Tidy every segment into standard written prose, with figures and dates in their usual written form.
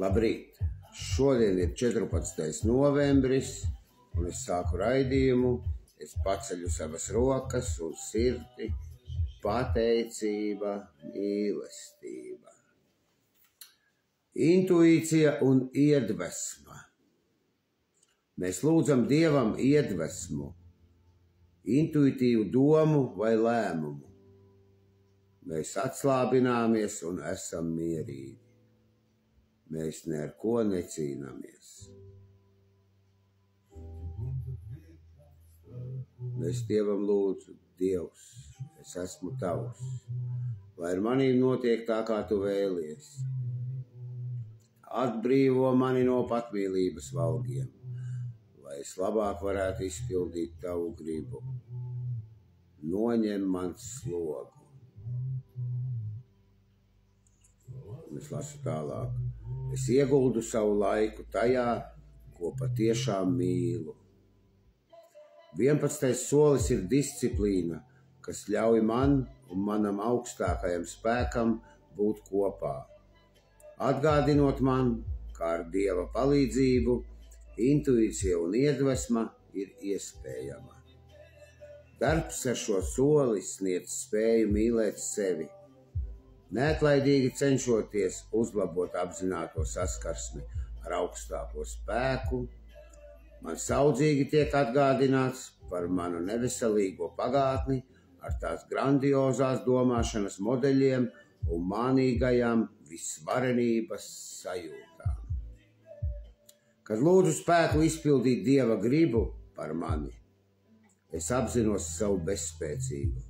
Labrīt! Šodien ir 14. novembris, un es sāku raidījumu. Es paceļu savas rokas un sirdi, pateicība, mīlestība. Intuīcija un iedvesma. Mēs lūdzam Dievam iedvesmu, intuitīvu domu vai lēmumu. Mēs atslābināmies un esam mierīgi. Mēs neko necīnāmies. Mēs Dievam lūdzu, Dievs, es esmu tavs, lai ar manīm notiek tā, kā tu vēlies. Atbrīvo mani no patmīlības valgiem, lai es labāk varētu izpildīt tavu gribu. Noņem man slogu. Un es lasu tālāk. Es ieguldu savu laiku tajā, ko patiešām mīlu. 11. solis ir disciplīna, kas ļauj man un manam augstākajam spēkam būt kopā. Atgādinot man, kā ar Dieva palīdzību, intuīcija un iedvesma ir iespējama. Darbs ar šo soli sniedz spēju mīlēt sevi. Neatlaidīgi cenšoties uzlabot apzināto saskarsmi ar augstāko spēku, man saudzīgi tiek atgādināts par manu neveselīgo pagātni ar tās grandiozās domāšanas modeļiem un mānīgajām visvarenības sajūtām. Kad lūdzu spēku izpildīt Dieva gribu par mani, es apzinos savu bezspēcību.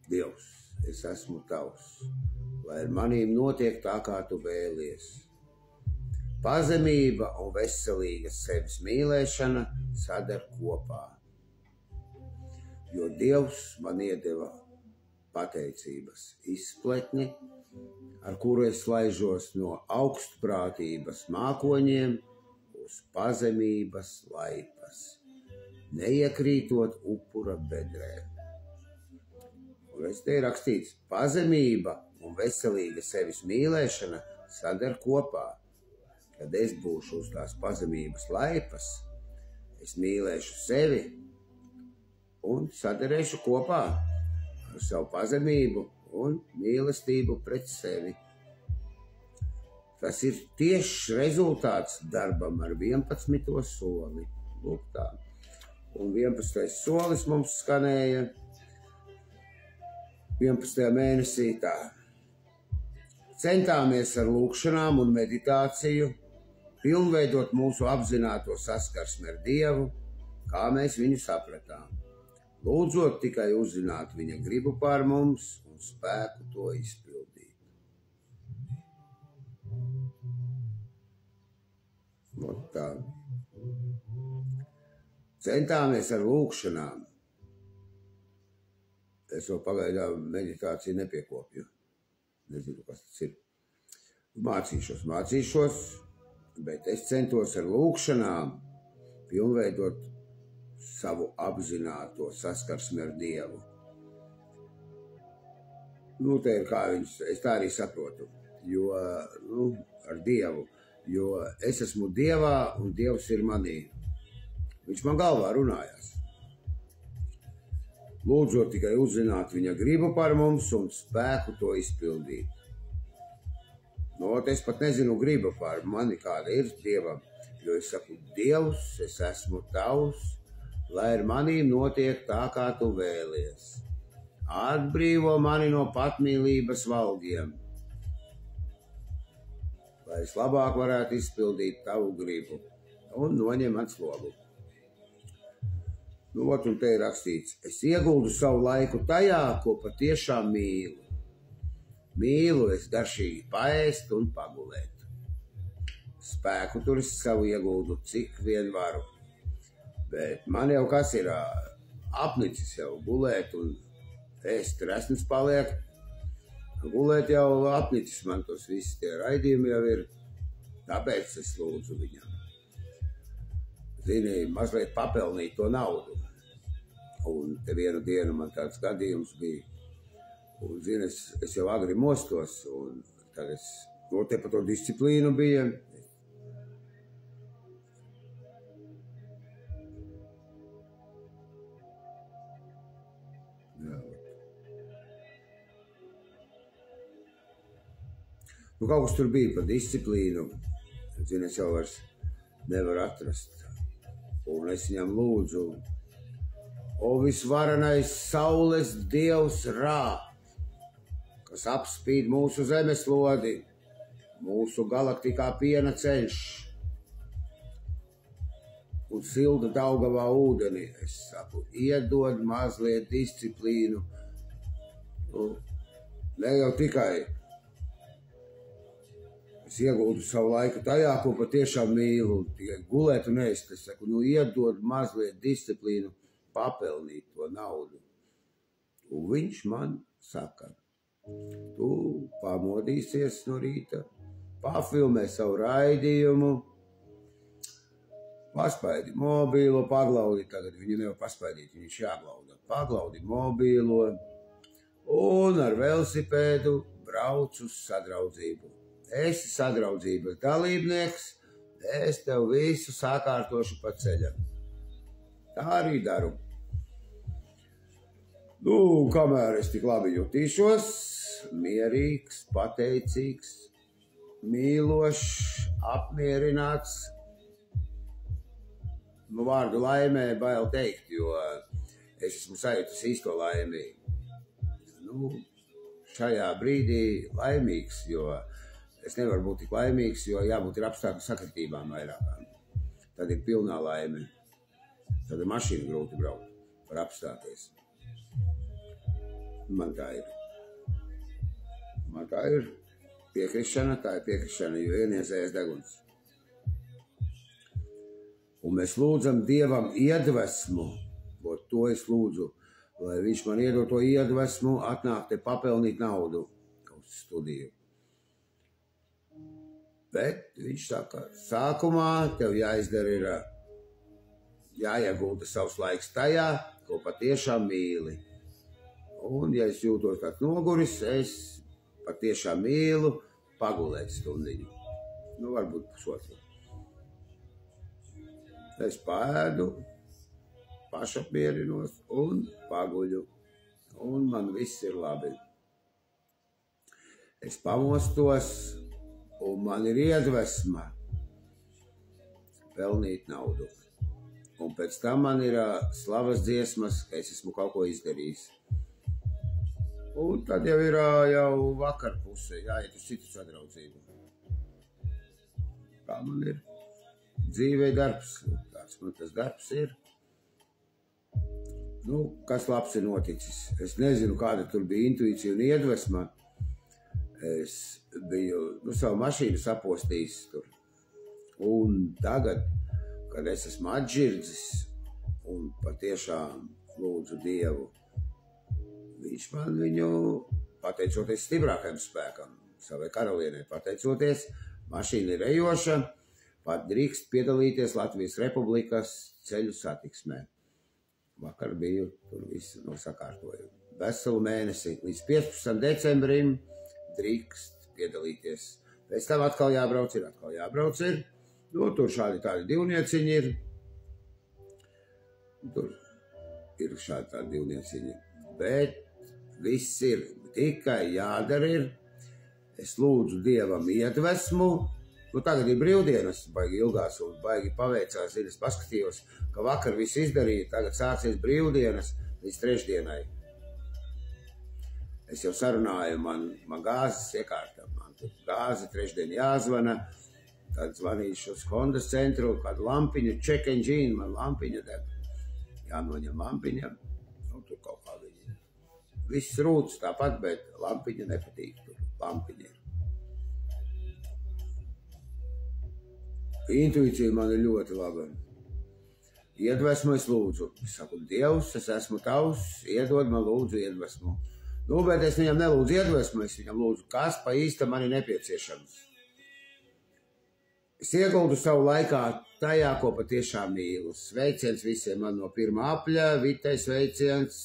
Dievs, es esmu tavs, lai ar manīm notiek tā, kā tu vēlies. Pazemība un veselīga sevis mīlēšana sadar kopā, jo Dievs man iedeva pateicības izpletni, ar kuru es laižos no augstprātības mākoņiem uz pazemības laipas, neiekrītot upura bedrē. Un es te ir rakstīts, pazemība un veselīga sevis mīlēšana sadar kopā. Kad es būšu uz tās pazemības laipas, es mīlēšu sevi un sadarēšu kopā ar savu pazemību un mīlestību pret sevi. Tas ir tieši rezultāts darbam ar 11. soli. Lūk tā. Un 11. solis mums skanēja 11. mēnesī tā. Centāmies ar lūkšanām un meditāciju pilnveidot mūsu apzināto saskarsmi ar Dievu, kā mēs viņu sapratām, lūdzot tikai uzzināt viņa gribu pār mums un spēku to izpildīt. Tā. Centāmies ar lūkšanām. Es vēl pagaidām meditāciju nepiekopju. Nezinu, kas tas ir. Mācīšos, bet es centos ar lūkšanām pilnveidot savu apzināto saskarsmi ar Dievu. Te ir kā viņš, es tā arī saprotu, jo, ar Dievu, jo es esmu Dievā un Dievs ir manī. Viņš man galvā runājās. Lūdzot tikai uzzināt viņa gribu par mums un spēku to izpildīt. Es pat nezinu gribu par mani, kāda ir Dievam, jo es saku, Dievs, es esmu tavs, lai ar manīm notiek tā, kā tu vēlies. Atbrīvo mani no patmīlības valgiem, lai es labāk varētu izpildīt tavu gribu un noņem man slogu. Un te ir rakstīts, es ieguldu savu laiku tajā, ko patiešām mīlu. Mīlu es garšīgi paēst un pagulēt. Spēku tur es savu ieguldu, cik vien varu. Bet man jau kas ir apnicis jau gulēt un ēst resnis paliek. Gulēt jau apnicis man tos visi tie raidījumi jau ir, tāpēc es lūdzu viņam. Zini, mazliet papelnīt to naudu. Un te vienu dienu man tāds gadījums bija. Un, zini, es jau agri mostos, un tad es To te par to disciplīnu bija. Nu, kaut kas tur bija par disciplīnu. Zini, es jau vairs nevaru atrast. Un es viņam lūdzu, o visvarenais saules dievs Rā, kas apspīd mūsu zemeslodi, mūsu galaktikā piena ceļš un silda Daugavā ūdeni. Es saku, iedod mazliet disciplīnu. Ne jau tikai es iegūtu savu laiku tajā, ko patiešām mīlu, tikai gulēt un ēst. Es saku, nu iedod mazliet disciplīnu, papelnīt to naudu. Un viņš man saka, tu pamodīsies no rīta, pafilmē savu raidījumu, paspaidi mobīlo, paglaudi, tagad viņu nevar paspaidīt, viņš jāglauda. Paglaudi mobīlo un ar velosipēdu brauc uz sadraudzību. Esi sadraudzības dalībnieks, es tev visu sakārtošu pa ceļam. Tā arī daru. Nu, kamēr es tik labi jutīšos, mierīgs, pateicīgs, mīlošs, apmierināts. Nu, vārdu laimē bail teikt, jo es esmu sajūtis īsto laimi. Nu, šajā brīdī laimīgs, jo es nevaru būt tik laimīgs, jo jābūt ir apstākļu sakritībām vairākām. Tad ir pilnā laime. Tad ir mašīna grūti braukt, var apstāties. Man tā ir. Man tā ir piekrišana, jo ieniezējas deguns. Un mēs lūdzam Dievam iedvesmu, to es lūdzu, lai viņš man iedod to iedvesmu, atnāk te papelnīt naudu uz studiju. Bet viņš saka, sākumā tev jāizdara ir jāiegulda savs laiks tajā, ko patiešām mīli. Un, ja es jūtos tāds noguris, es patiešām mīlu pagulēt stundiņu. Nu, varbūt pusotru. Es pēdu, pašapmierinos un paguļu. Un man viss ir labi. Es pamostos. Un man ir iedvesma pelnīt naudu. Un pēc tam man ir slavas dziesmas, ka es esmu kaut ko izdarījis. Un tad jau ir jau vakar puse, jāiet uz citu sadraudzību. Tā man ir dzīvē darbs. Tāds man tas darbs ir. Nu, kas labs ir noticis. Es nezinu, kāda tur bija intuīcija un iedvesma. Es biju savu mašīnu sapostījis tur. Un tagad, kad es esmu atžirdzis un patiešām lūdzu Dievu, viņš man viņu, pateicoties stiprākajam spēkam, savai karalienei pateicoties, mašīna ir ejoša, pat drīkst piedalīties Latvijas Republikas ceļu satiksmē. Vakar biju tur visu nosakārtoju. Veselu mēnesi līdz 15. decembrim drīkst piedalīties. Pēc tam atkal jābrauc ir. Nu, tur šādi tādi divnieciņi ir. Tur ir šādi tādi divnieciņi. Bet viss ir tikai jādara ir. Es lūdzu Dievam iedvesmu. Nu, tagad ir brīvdienas, baigi ilgās un baigi paveicās. Es paskatījos, ka vakar viss izdarīja. Tagad sāksies brīvdienas līdz trešdienai. Es jau sarunāju, man gāzes iekārta, man tur gāze trešdien jāzvana, tad zvanīšu uz Hondas centru, kādu lampiņu, check engine, man lampiņa deg. Jānoņem lampiņa, un tur kaut kā viņi. Viss rūts tāpat, bet lampiņa nepatīk tur, lampiņa ir. Intuīcija man ir ļoti laba. Iedvesmu es lūdzu. Es saku, Dievs, es esmu tavs, iedod man lūdzu iedvesmu. Nu, bet es viņam nelūdzu iedvesmu, es viņam lūdzu, kas pa īsta man ir nepieciešams. Es ieguldu savu laikā tajā, ko patiešām mīlu. Sveiciens visiem man no pirmā apļa, Vitai sveiciens,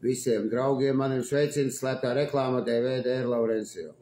visiem draugiem man ir sveiciens, slēptā reklāma DVD ir Laurencio.